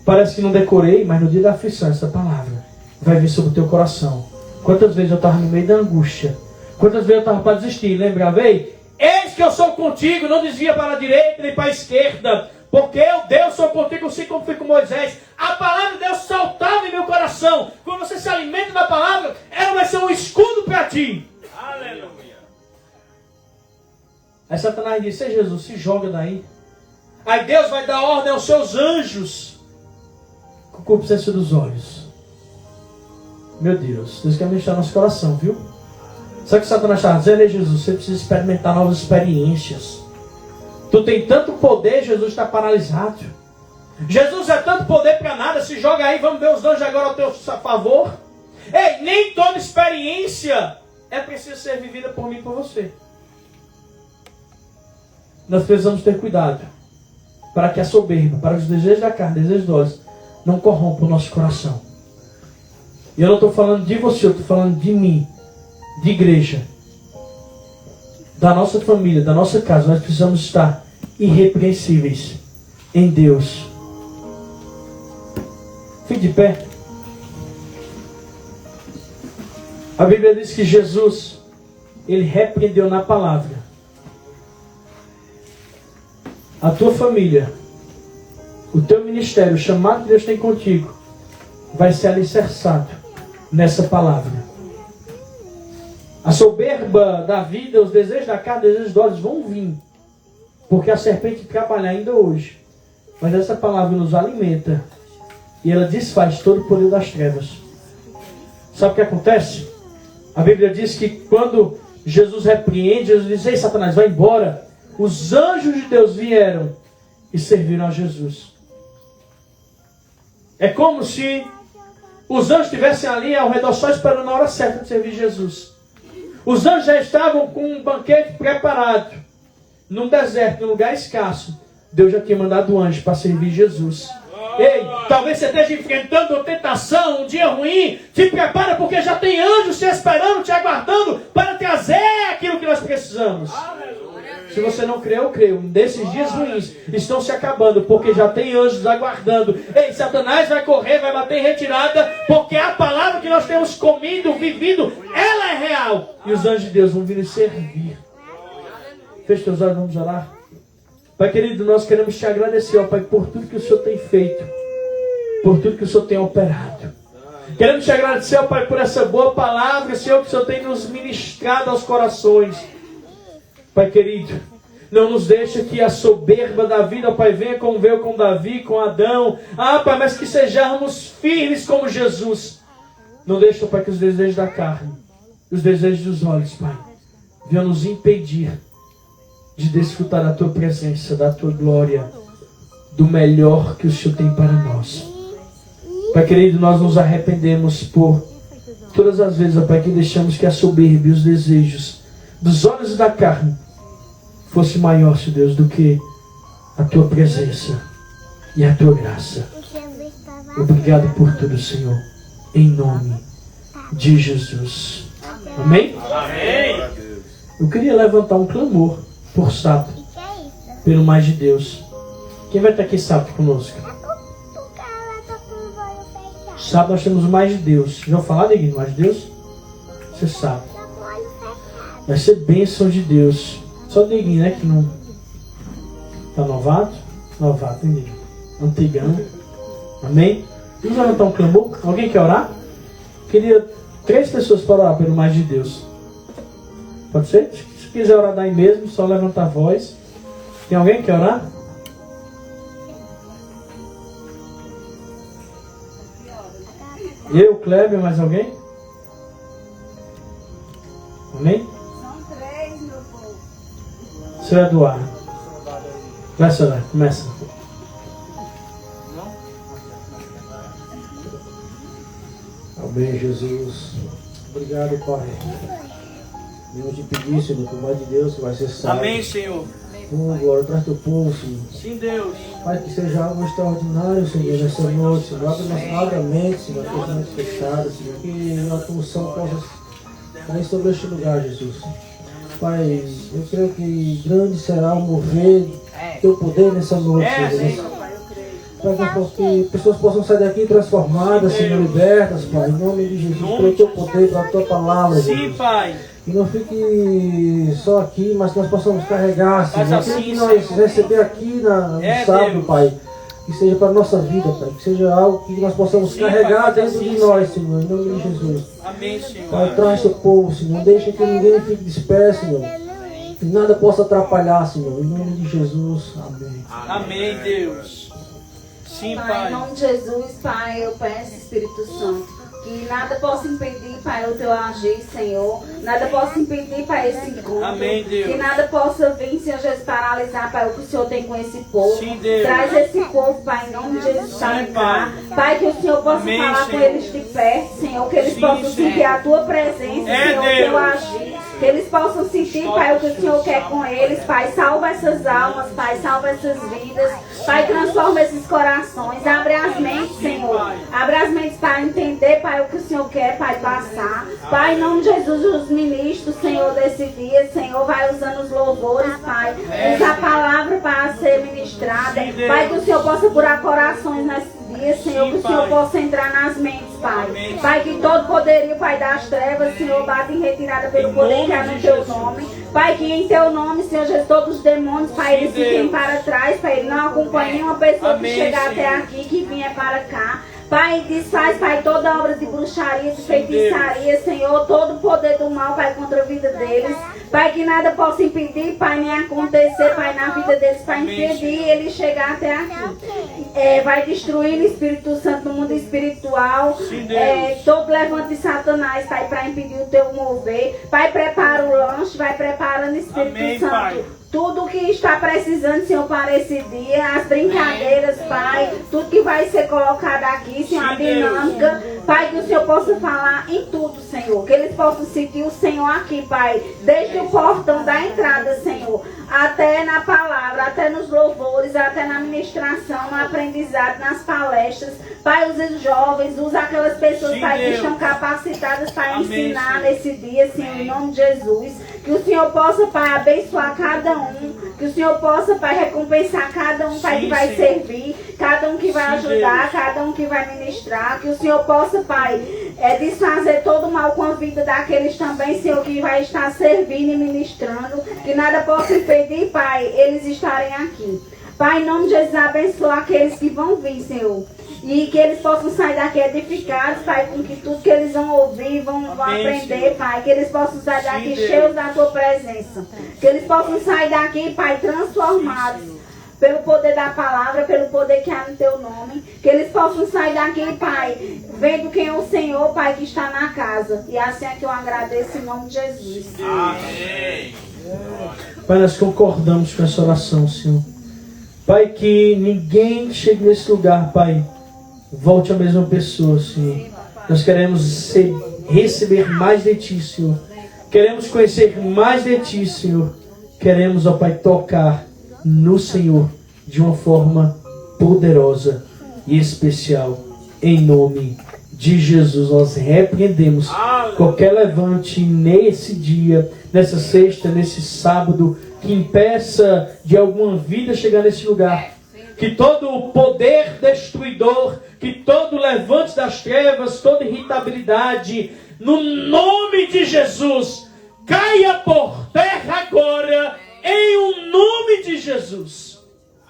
Parece que não decorei, mas no dia da aflição, essa palavra vai vir sobre o teu coração. Quantas vezes eu estava no meio da angústia. Quantas vezes eu estava para desistir. Lembrava, ei, eis que eu sou contigo. Não desvia para a direita nem para a esquerda. Porque eu, Deus, sou contigo, assim como fui com Moisés. A palavra de Deus saltava em meu coração. Quando você se alimenta da palavra, ela vai ser um escudo para ti. Aleluia. Aí Satanás disse: ei, Jesus, se joga daí. Aí Deus vai dar ordem aos seus anjos com concupiscência dos olhos. Meu Deus, Deus quer mexer no nosso coração, viu? Sabe o que Satanás está dizendo? Ei, Jesus, você precisa experimentar novas experiências. Tu tem tanto poder, Jesus está paralisado. Jesus é tanto poder para nada, se joga aí, vamos ver os anjos agora ao teu favor. Ei, nem toda experiência é preciso ser vivida por mim e por você. Nós precisamos ter cuidado para que a soberba, para os desejos da carne, desejos dos olhos, não corrompam o nosso coração. E eu não estou falando de você, eu estou falando de mim, de igreja, da nossa família, da nossa casa. Nós precisamos estar irrepreensíveis em Deus. Fique de pé. A Bíblia diz que Jesus, ele repreendeu na palavra. A tua família, o teu ministério, o chamado que Deus tem contigo, vai ser alicerçado nessa palavra. A soberba da vida, os desejos da carne, os desejos dos olhos vão vir. Porque a serpente trabalha ainda hoje. Mas essa palavra nos alimenta. E ela desfaz todo o poder das trevas. Sabe o que acontece? A Bíblia diz que quando Jesus repreende, Jesus diz: ei, Satanás, vai embora. Os anjos de Deus vieram e serviram a Jesus. É como se os anjos estivessem ali ao redor só esperando a hora certa de servir Jesus. Os anjos já estavam com um banquete preparado. Num deserto, num lugar escasso. Deus já tinha mandado um anjo para servir Jesus. Ei, talvez você esteja enfrentando uma tentação, um dia ruim. Te prepara, porque já tem anjos te esperando, te aguardando para trazer aquilo que nós precisamos. Se você não crê, eu creio. Desses dias ruins estão se acabando, porque já tem anjos aguardando. Ei, Satanás vai correr, vai bater em retirada, porque a palavra que nós temos comido, vivido, ela é real. E os anjos de Deus vão vir nos servir. Feche teus olhos, vamos orar. Pai querido, nós queremos te agradecer, ó Pai, por tudo que o Senhor tem feito, por tudo que o Senhor tem operado. Queremos te agradecer, ó Pai, por essa boa palavra, Senhor, que o Senhor tem nos ministrado aos corações. Pai querido, não nos deixa que a soberba da vida, ó Pai, venha como veio com Davi, com Adão. Ah, Pai, mas que sejamos firmes como Jesus. Não deixa, ó Pai, que os desejos da carne, os desejos dos olhos, Pai, venham nos impedir de desfrutar da Tua presença, da Tua glória, do melhor que o Senhor tem para nós. Pai querido, nós nos arrependemos por todas as vezes, ó Pai, que deixamos que a soberba e os desejos dos olhos e da carne fosse maior, Senhor Deus, do que a Tua presença e a Tua graça. Obrigado por tudo, Senhor, em nome de Jesus. Amém? Amém. Eu queria levantar um clamor por sábado, pelo mais de Deus. Quem vai estar aqui sábado conosco? Sábado nós temos o mais de Deus. Já ouviu falar, Neguinho, mais de Deus? Você sabe. Vai ser bênção de Deus. Só o Neguinho, né, que não está novato. Novato, hein, Neguinho? Antigão. Amém? Vamos levantar um clamor? Alguém quer orar? Queria 3 pessoas para orar pelo mais de Deus. Pode ser? Se quiser orar daí mesmo, só levanta a voz. Tem alguém que quer orar? Eu, Kleber, mais alguém? Amém? São 3, meu povo. Seu Eduardo. Vai, senhora, começa. Amém, Jesus. Obrigado, Pai. Eu te pedi, Senhor, por mais de Deus, que vai ser sábado. Amém, Senhor. Glória, traz teu povo, Senhor. Sim, Deus. Pai, que seja algo extraordinário, Senhor, nessa noite, Senhor. Abre a mente, Senhor, as coisas muito fechadas, Senhor. Que a tua unção possa cair sobre este lugar, Jesus. Pai, eu creio que grande será o mover do teu poder nessa noite, Senhor. Para que pessoas possam sair daqui transformadas, Senhor, libertas, Pai, em nome de Jesus, pelo teu poder, pela tua palavra, Sim, Jesus. Pai. Que não fique só aqui, mas que nós possamos carregar, Senhor. Faz assim, Aquilo que nós Senhor. receber aqui no sábado, Deus. Pai, que seja para a nossa vida, Pai, que seja algo que nós possamos Sim, carregar Pai, faz dentro assim, de nós, Senhor, em nome de Jesus. Amém, Senhor. Pai, traz teu povo, Senhor, não deixa que ninguém fique disperso, Senhor. Que nada possa atrapalhar, Senhor, em nome de Jesus. Amém. Amém, Deus. Sim, Pai, Pai. em nome de Jesus, Pai, eu peço, Espírito Santo, que nada possa impedir, Pai, o teu agir, Senhor. Nada possa impedir, Pai, esse encontro. Amém, Deus. Que nada possa vir, Senhor Jesus, paralisar, Pai, o que o Senhor tem com esse povo. Sim, Deus. Traz esse povo, Pai, em nome de Jesus, para cá. Pai, que o Senhor possa Amém, falar com Senhor. eles de perto, Senhor. Que eles Sim, possam Senhor. sentir a tua presença, É, Senhor, o Deus. teu agir. Que eles possam sentir, Pai, o que o Senhor quer com eles. Pai, salva essas almas, Pai, salva essas vidas. Pai, transforma esses corações. Abre as mentes, Senhor. Abre as mentes para entender, Pai, o que o Senhor quer, Pai, passar. Pai, em nome de Jesus, os ministros, Senhor, desse dia, Senhor, vai usando os louvores, Pai. Usa a palavra para ser ministrada. Sim, Deus. Pai, que o Senhor possa curar corações nesse dia, Senhor. Sim, Que o Senhor Pai. possa entrar nas mentes, Pai. Amém. Pai, que todo poderio, Pai, das trevas, Senhor, bate em retirada pelo Em poder nome que há de no teu Jesus. nome. Pai, que em teu nome, Senhor Jesus, todos os demônios, Pai, Sim, eles fiquem Deus. para trás, Pai, ele não acompanha nenhuma pessoa Amém, que chegar Senhor. até aqui, que vinha para cá. Pai, desfaz, Pai, toda obra de bruxaria, de feitiçaria, Senhor, todo o poder do mal, Pai, contra a vida deles. Pai, que nada possa impedir, Pai, nem acontecer, Pai, na vida deles, Pai, impedir ele chegar até aqui. Vai destruir o Espírito Santo no mundo espiritual. Todo levante de Satanás, Pai, para impedir o teu mover. Pai, prepara o lanche, vai preparando o Espírito Santo. Pai. Tudo que está precisando, Senhor, para esse dia, as brincadeiras, Pai, tudo que vai ser colocado aqui, Senhor, a dinâmica, Pai, que o Senhor possa falar em tudo, Senhor, que eles possam sentir o Senhor aqui, Pai, desde o portão da entrada, Senhor, até na palavra, até nos louvores, até na ministração, no aprendizado, nas palestras. Pai, usa os jovens, usa aquelas pessoas, Pai, que estão capacitadas para ensinar nesse dia, Senhor, em nome de Jesus. Que o Senhor possa, Pai, abençoar cada um. Que o Senhor possa, Pai, recompensar cada um, Pai, que vai servir, cada um que vai ajudar, cada um que vai ministrar. Que o Senhor possa, Pai, desfazer todo o mal com a vida daqueles também, Senhor, que vai estar servindo e ministrando. Que nada possa impedir, Pai, eles estarem aqui. Pai, em nome de Jesus, abençoa aqueles que vão vir, Senhor. E que eles possam sair daqui edificados, Pai, com que tudo que eles vão ouvir, vão aprender, Senhor. Pai. Que eles possam sair daqui cheios da Tua presença. Que eles possam sair daqui, Pai, transformados pelo poder da palavra, pelo poder que há no Teu nome. Que eles possam sair daqui, Pai, vendo quem é o Senhor, Pai, que está na casa. E assim é que eu agradeço em nome de Jesus. Amém. Pai, nós concordamos com essa oração, Senhor. Pai, que ninguém chegue nesse lugar, Pai, volte a mesma pessoa, Senhor. Nós queremos receber mais de Ti, Senhor. Queremos conhecer mais de Ti, Senhor. Queremos, ó Pai, tocar no Senhor de uma forma poderosa e especial. Em nome de Jesus, nós repreendemos qualquer levante nesse dia, nessa sexta, nesse sábado, que impeça de alguma vida chegar nesse lugar. Que todo o poder destruidor, que todo levante das trevas, toda irritabilidade, no nome de Jesus, caia por terra agora, em o nome de Jesus.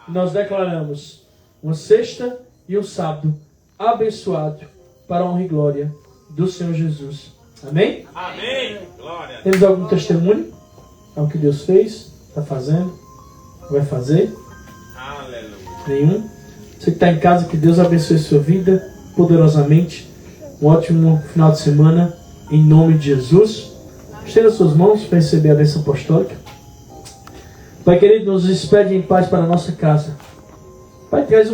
Nós declaramos uma sexta e um sábado abençoado para a honra e glória do Senhor Jesus. Amém? Amém. Glória. Temos algum testemunho? É o que Deus fez, está fazendo, vai fazer? Aleluia. Nenhum? Você que está em casa, que Deus abençoe a sua vida poderosamente. Um ótimo final de semana, em nome de Jesus. Estenda suas mãos para receber a bênção apostólica. Pai querido, nos despede em paz para a nossa casa. Pai, traz